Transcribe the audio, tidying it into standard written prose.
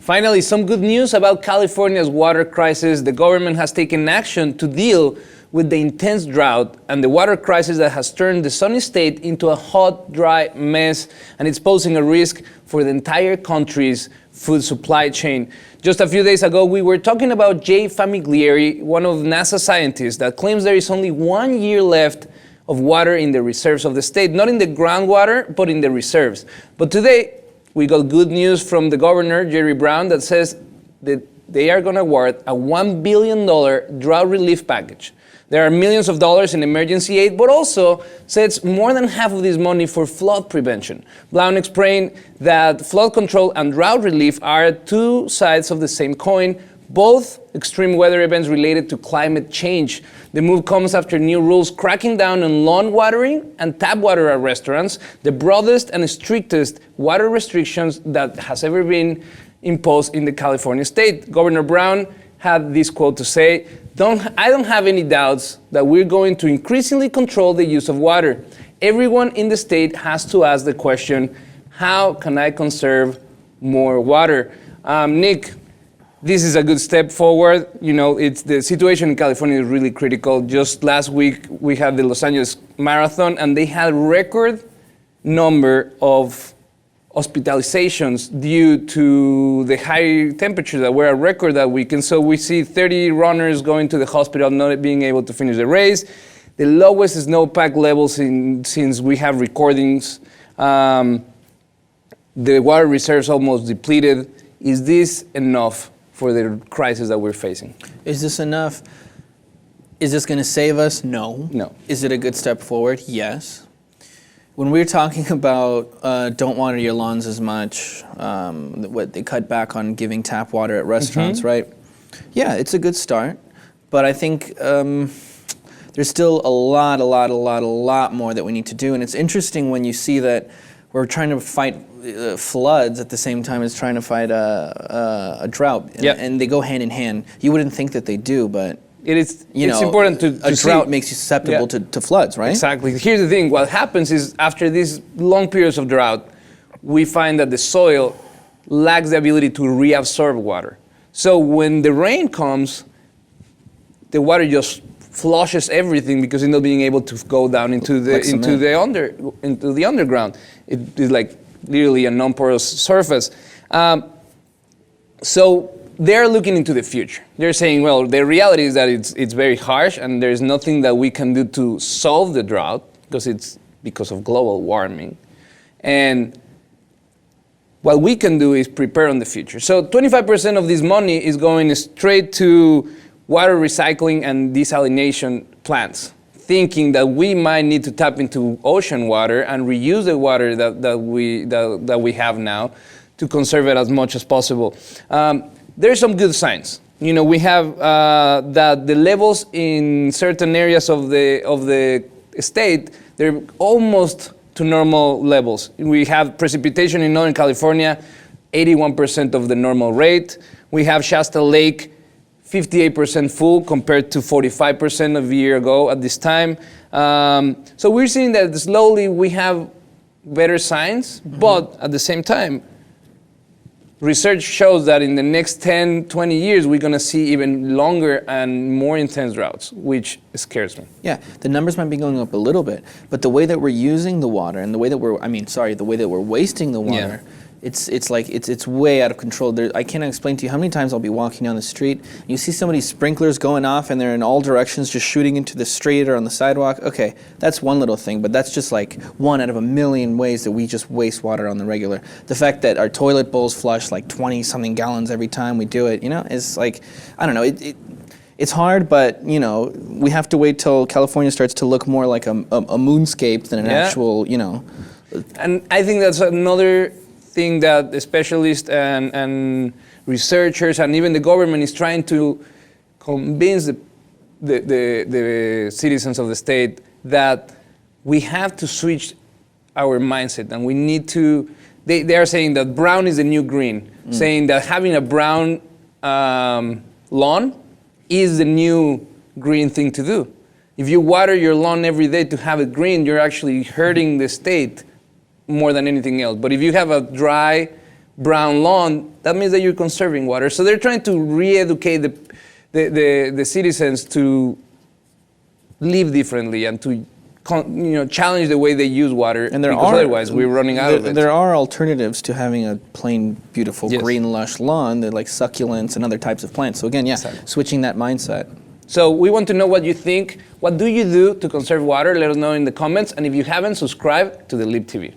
Finally, some good news about California's water crisis. The government has taken action to deal with the intense drought and the water crisis that has turned the sunny state into a hot, dry mess, and it's posing a risk for the entire country's food supply chain. Just a few days ago, we were talking about Jay Famiglieri, one of NASA scientists that claims there is only 1 year left of water in the reserves of the state, not in the groundwater, but in the reserves. But today, we got good news from the governor, Jerry Brown, that says that they are going to award a $1 billion drought relief package. There are millions of dollars in emergency aid, but also sets more than half of this money for flood prevention. Brown explained that flood control and drought relief are two sides of the same coin, both extreme weather events related to climate change. The move comes after new rules cracking down on lawn watering and tap water at restaurants, the broadest and strictest water restrictions that has ever been imposed in the California state. Governor Brown had this quote to say, I don't have any doubts that we're going to increasingly control the use of water. Everyone in the state has to ask the question, how can I conserve more water? Nick, this is a good step forward. You know, the situation in California is really critical. Just last week, we had the Los Angeles Marathon, and they had record number of hospitalizations due to the high temperatures that were a record that week. And so we see 30 runners going to the hospital, not being able to finish the race. The lowest snowpack levels since we have recordings. The water reserves almost depleted. Is this enough for the crisis that we're facing? Is this enough? Is this going to save us? No. No. Is it a good step forward? Yes. When we're talking about don't water your lawns as much, what they cut back on giving tap water at restaurants, right? Yeah, it's a good start, but I think there's still a lot more that we need to do. And it's interesting when you see that we're trying to fight floods at the same time as trying to fight a drought, and they go hand in hand. You wouldn't think that they do, but it's important to a drought makes you susceptible to floods, right? Exactly. Here's the thing. What happens is after these long periods of drought, we find that the soil lacks the ability to reabsorb water. So when the rain comes, the water just flushes everything because it's not being able to go down into the underground. It is like literally a non-porous surface. So they're looking into the future. They're saying, well, the reality is that it's very harsh and there's nothing that we can do to solve the drought because it's because of global warming. And what we can do is prepare on the future. So 25% of this money is going straight to water recycling and desalination plants, thinking that we might need to tap into ocean water and reuse the water that we have now to conserve it as much as possible. There are some good signs. You know, we have that the levels in certain areas of the state, they're almost to normal levels. We have precipitation in Northern California, 81% of the normal rate. We have Shasta Lake, 58% full compared to 45% a year ago at this time. So we're seeing that slowly we have better signs, but at the same time, research shows that in the next 10, 20 years, we're going to see even longer and more intense droughts, which scares me. Yeah, the numbers might be going up a little bit, but the way that we're using the water and the way that we're wasting the water, it's way out of control. I cannot explain to you how many times I'll be walking down the street, and you see somebody's sprinklers going off and they're in all directions just shooting into the street or on the sidewalk. Okay, that's one little thing, but that's just like one out of a million ways that we just waste water on the regular. The fact that our toilet bowls flush like 20-something gallons every time we do it, is like, I don't know, it's hard, but, we have to wait till California starts to look more like a moonscape than an actual, And I think that's another thing that the specialists and researchers and even the government is trying to convince the citizens of the state that we have to switch our mindset and we need to, they are saying that brown is the new green, saying that having a brown lawn is the new green thing to do. If you water your lawn every day to have it green, you're actually hurting the state more than anything else. But if you have a dry, brown lawn, that means that you're conserving water. So they're trying to re-educate the citizens to live differently and to challenge the way they use water, And because otherwise we're running out of it. There are alternatives to having a plain, beautiful, Yes. green, lush lawn, that like succulents and other types of plants. So again, Exactly. switching that mindset. So we want to know what you think. What do you do to conserve water? Let us know in the comments. And if you haven't, subscribe to the Lib TV.